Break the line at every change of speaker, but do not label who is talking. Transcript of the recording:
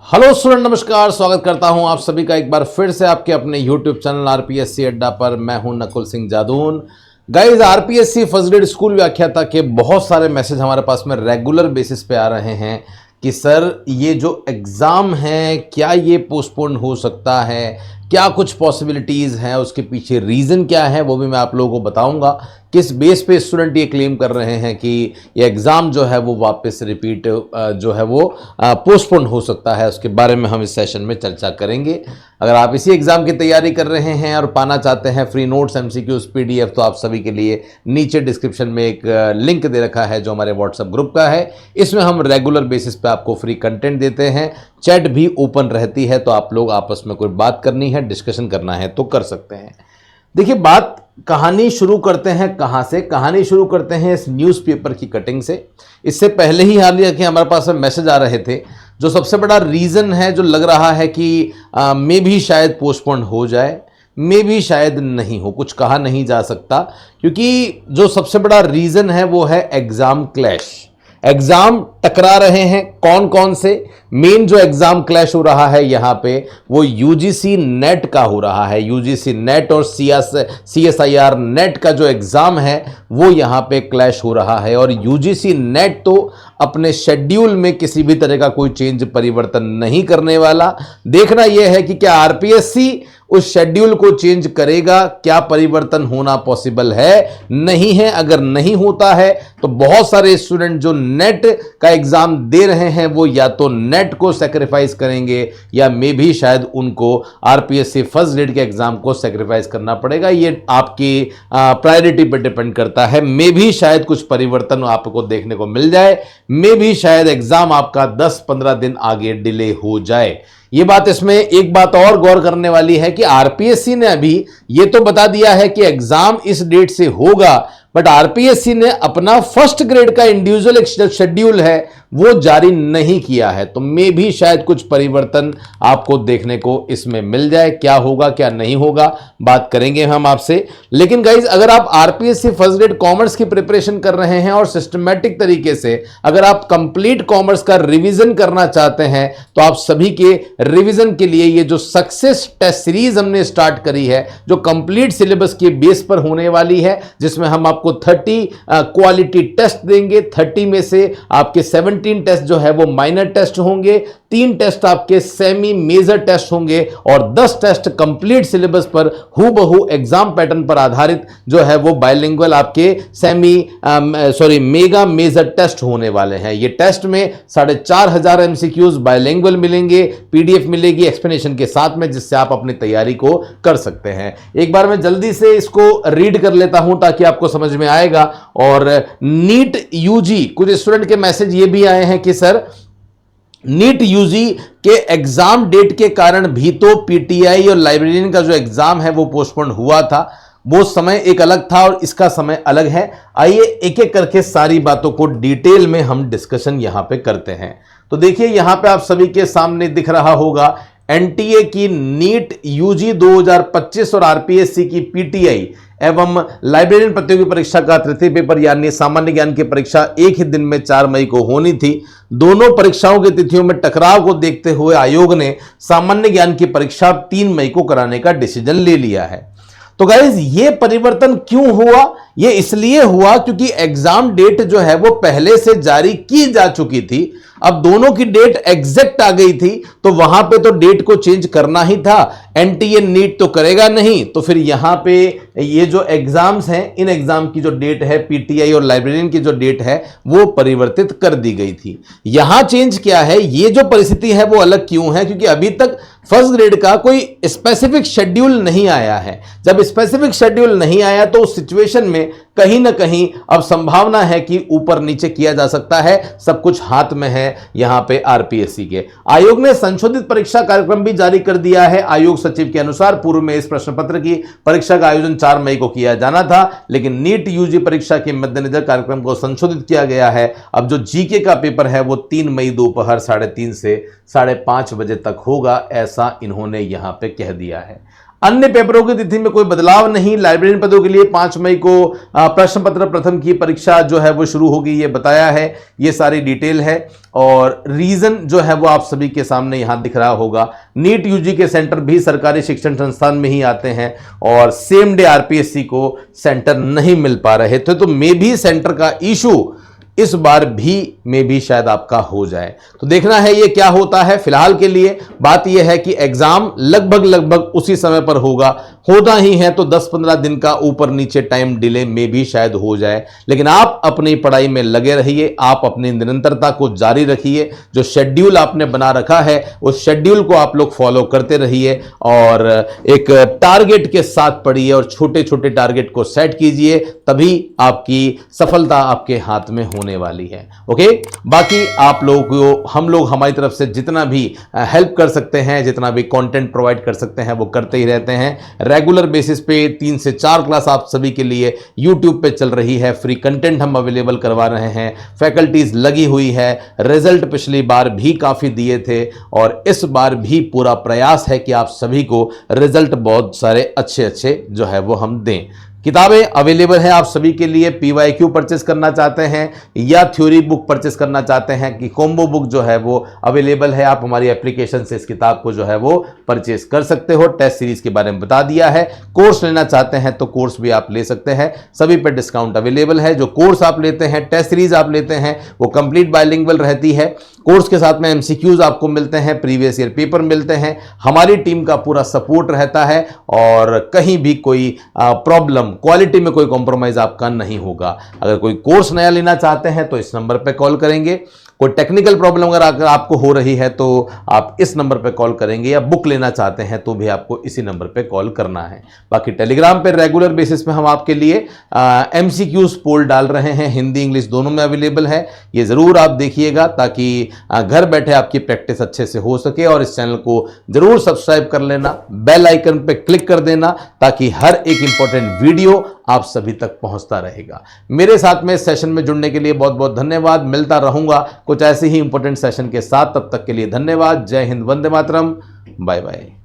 Hello student, नमस्कार। स्वागत करता हूं आप सभी का एक बार फिर से आपके अपने यूट्यूब चैनल आरपीएससी अड्डा पर। मैं हूं Nakul Singh Jadoun. Guys, RPSC first grade school व्याख्याता के बहुत सारे मैसेज हमारे पास में रेगुलर बेसिस पे आ रहे हैं कि सर ये जो एग्ज़ाम है क्या ये पोस्टपोन हो सकता है, क्या कुछ पॉसिबिलिटीज़ हैं, उसके पीछे रीज़न क्या है वो भी मैं आप लोगों को बताऊंगा। किस बेस पे स्टूडेंट ये क्लेम कर रहे हैं कि ये एग्ज़ाम जो है वो वापस रिपीट जो है वो पोस्टपोन हो सकता है, उसके बारे में हम इस सेशन में चर्चा करेंगे। अगर आप इसी एग्ज़ाम की तैयारी कर रहे हैं और पाना चाहते हैं फ्री नोट्स, एमसीक्यूज, पीडीएफ, तो आप सभी के लिए नीचे डिस्क्रिप्शन में एक लिंक दे रखा है जो हमारे व्हाट्सएप ग्रुप का है। इसमें हम रेगुलर बेसिस पे आपको फ्री कंटेंट देते हैं। चैट भी ओपन रहती है, तो आप लोग आपस में कोई बात करनी है, डिस्कशन करना है तो कर सकते हैं। देखिए, बात कहानी शुरू करते हैं कहाँ से। कहानी शुरू करते हैं इस न्यूज़पेपर की कटिंग से। इससे पहले ही हालिया कि हमारे पास में मैसेज आ रहे थे, जो सबसे बड़ा रीज़न है जो लग रहा है कि मे भी शायद पोस्टपोन हो जाए, मे भी शायद नहीं हो, कुछ कहा नहीं जा सकता, क्योंकि जो सबसे बड़ा रीज़न है वो है एग्ज़ाम क्लैश। एग्ज़ाम टकरा रहे हैं। कौन कौन से? मेन जो एग्ज़ाम क्लैश हो रहा है यहाँ पे वो यूजीसी नेट का हो रहा है। यूजीसी नेट और सीएसआईआर नेट का जो एग्ज़ाम है वो यहाँ पे क्लैश हो रहा है। और यूजीसी नेट तो अपने शेड्यूल में किसी भी तरह का कोई चेंज परिवर्तन नहीं करने वाला। देखना यह है कि क्या आरपीएससी उस शेड्यूल को चेंज करेगा, क्या परिवर्तन होना पॉसिबल है, नहीं है। अगर नहीं होता है तो बहुत सारे स्टूडेंट जो नेट का एग्जाम दे रहे हैं वो या तो नेट को सेक्रीफाइस करेंगे या मे भी शायद उनको आरपीएससी फर्स्ट ग्रेड के एग्जाम को सेक्रीफाइस करना पड़ेगा। ये आपकी प्रायोरिटी पर डिपेंड करता है। मे भी शायद कुछ परिवर्तन आपको देखने को मिल जाए, मे भी शायद एग्जाम आपका 10-15 दिन आगे डिले हो जाए। ये बात, इसमें एक बात और गौर करने वाली है कि आरपीएससी ने अभी ये तो बता दिया है कि एग्जाम इस डेट से होगा, बट आरपीएससी ने अपना फर्स्ट ग्रेड का इंडिविजुअल शेड्यूल है वो जारी नहीं किया है। तो मे भी शायद कुछ परिवर्तन आपको देखने को इसमें मिल जाए। क्या होगा क्या नहीं होगा बात करेंगे हम आपसे। लेकिन गाइज, अगर आप आरपीएससी फर्स्ट ग्रेड कॉमर्स की प्रिपरेशन कर रहे हैं और सिस्टमैटिक तरीके से अगर आप कंप्लीट कॉमर्स का रिवीजन करना चाहते हैं तो आप सभी के रिवीजन के लिए ये जो सक्सेस टेस्ट सीरीज हमने स्टार्ट करी है, जो कंप्लीट सिलेबस के बेस पर होने वाली है, जिसमें हम आपको 30 क्वालिटी टेस्ट देंगे। 30 में से आपके 17 टेस्ट जो है वो माइनर टेस्ट होंगे, 3 टेस्ट आपके सेमी मेजर टेस्ट होंगे और 10 टेस्ट कंप्लीट सिलेबस पर हूबहू एग्जाम पैटर्न पर आधारित जो है वो बाइलिंगुअल आपके मेगा मेजर टेस्ट होने वाले हैं। ये टेस्ट में 4500 एमसीक्यूज बाइलिंगुअल मिलेंगे, पीडीएफ मिलेगी एक्सप्लेनेशन के साथ में, जिससे आप अपनी तैयारी को कर सकते हैं। एक बार मैं जल्दी से इसको रीड कर लेता हूं ताकि आपको समझ में आएगा। और नीट यूजी, कुछ स्टूडेंट के मैसेज ये भी आए हैं कि सर नीट यूजी के एग्जाम डेट के कारण भी तो पीटीआई और लाइब्रेरियन का जो एग्जाम है वो पोस्टपोन हुआ था। वो समय एक अलग था और इसका समय अलग है। आइए एक एक करके सारी बातों को डिटेल में हम डिस्कशन यहां पे करते हैं। तो देखिए, यहां पे आप सभी के सामने दिख रहा होगा एनटीए की नीट यूजी 2025 और आरपीएससी की पीटीआई एवं लाइब्रेरियन प्रतियोगी परीक्षा का तृतीय पेपर यानी सामान्य ज्ञान की परीक्षा एक ही दिन में 4 मई को होनी थी। दोनों परीक्षाओं की तिथियों में टकराव को देखते हुए आयोग ने सामान्य ज्ञान की परीक्षा 3 मई को कराने का डिसीजन ले लिया है। तो गाइज, ये परिवर्तन क्यों हुआ? ये इसलिए हुआ क्योंकि एग्जाम डेट जो है वो पहले से जारी की जा चुकी थी। अब दोनों की डेट एग्जैक्ट आ गई थी, तो वहां पे तो डेट को चेंज करना ही था। एनटीए नीट तो करेगा नहीं, तो फिर यहां पे ये जो एग्जाम्स हैं, इन एग्जाम की जो डेट है, पीटीआई और लाइब्रेरियन की जो डेट है वो परिवर्तित कर दी गई थी। यहां चेंज क्या है, ये जो परिस्थिति है वो अलग क्यों है? क्योंकि अभी तक फर्स्ट ग्रेड का कोई स्पेसिफिक शेड्यूल नहीं आया है। जब स्पेसिफिक शेड्यूल नहीं आया तो उस सिचुएशन में कहीं ना कहीं अब संभावना है कि ऊपर नीचे किया जा सकता है। सब कुछ हाथ में है यहां पे आरपीएससी के। आयोग ने संशोधित परीक्षा कार्यक्रम भी जारी कर दिया है। आयोग सचिव के अनुसार पूर्व में इस प्रश्न पत्र की परीक्षा का आयोजन 4 मई को किया जाना था, लेकिन नीट यूजी परीक्षा के मद्देनजर कार्यक्रम को संशोधित किया गया है। अब जो जीके का पेपर है वो 3 मई दोपहर 3:30 से 5:30 बजे तक होगा, ऐसा इन्होंने यहां पे कह दिया है। अन्य पेपरों की तिथि में कोई बदलाव नहीं। लाइब्रेरियन पदों के लिए 5 मई को प्रश्न पत्र प्रथम की परीक्षा जो है वो शुरू होगी, ये बताया है, ये सारी डिटेल है। और रीजन जो है वो आप सभी के सामने यहां दिख रहा होगा। नीट यूजी के सेंटर भी सरकारी शिक्षण संस्थान में ही आते हैं और सेम डे आरपीएससी को सेंटर नहीं मिल पा रहे थे, तो मे भी सेंटर का इशू इस बार भी में भी शायद आपका हो जाए। तो देखना है ये क्या होता है। फिलहाल के लिए बात यह है कि एग्जाम लगभग उसी समय पर होगा, होता ही है तो 10-15 दिन का ऊपर नीचे टाइम डिले में भी शायद हो जाए। लेकिन आप अपनी पढ़ाई में लगे रहिए, आप अपनी निरंतरता को जारी रखिए। जो शेड्यूल आपने बना रखा है उस शेड्यूल को आप लोग फॉलो करते रहिए और एक टारगेट के साथ पढ़िए और छोटे छोटे टारगेट को सेट कीजिए, तभी आपकी सफलता आपके हाथ में होने वाली है। ओके, बाकी आप लोगों को हम लोग हमारी तरफ से जितना भी हेल्प कर सकते हैं, जितना भी कंटेंट प्रोवाइड कर सकते हैं वो करते ही रहते हैं। रेगुलर बेसिस पे 3 से 4 क्लास आप सभी के लिए YouTube पे चल रही है, फ्री कंटेंट हम अवेलेबल करवा रहे हैं, फैकल्टीज लगी हुई है। रिजल्ट पिछली बार भी काफी दिए थे और इस बार भी पूरा प्रयास है कि आप सभी को रिजल्ट बहुत सारे अच्छे जो है वो हम दें। किताबें अवेलेबल हैं आप सभी के लिए। PYQ परचेस करना चाहते हैं या थ्योरी बुक परचेस करना चाहते हैं कि कॉम्बो बुक जो है वो अवेलेबल है, आप हमारी एप्लीकेशन से इस किताब को जो है वो परचेस कर सकते हो। टेस्ट सीरीज के बारे में बता दिया है। कोर्स लेना चाहते हैं तो कोर्स भी आप ले सकते हैं, सभी पे डिस्काउंट अवेलेबल है। जो कोर्स आप लेते हैं, टेस्ट सीरीज आप लेते हैं, वो कंप्लीट बाइलिंगुअल रहती है। कोर्स के साथ में MCQs आपको मिलते हैं, प्रीवियस ईयर पेपर मिलते हैं, हमारी टीम का पूरा सपोर्ट रहता है और कहीं भी कोई प्रॉब्लम, क्वालिटी में कोई कॉम्प्रोमाइज आपका नहीं होगा। अगर कोई कोर्स नया लेना चाहते हैं तो इस नंबर पे कॉल करेंगे। कोई टेक्निकल प्रॉब्लम अगर आपको हो रही है तो आप इस नंबर पे कॉल करेंगे, या बुक लेना चाहते हैं तो भी आपको इसी नंबर पे कॉल करना है। बाकी टेलीग्राम पे रेगुलर बेसिस पे हम आपके लिए MCQs पोल डाल रहे हैं, हिंदी इंग्लिश दोनों में अवेलेबल है। ये जरूर आप देखिएगा ताकि घर बैठे आपकी प्रैक्टिस अच्छे से हो सके। और इस चैनल को जरूर सब्सक्राइब कर लेना, बेल आइकन पे क्लिक कर देना ताकि हर एक इंपॉर्टेंट वीडियो आप सभी तक पहुंचता रहेगा। मेरे साथ में सेशन में जुड़ने के लिए बहुत बहुत धन्यवाद। मिलता रहूंगा कुछ ऐसे ही इंपॉर्टेंट सेशन के साथ, तब तक के लिए धन्यवाद। जय हिंद, वंदे मातरम, बाय बाय।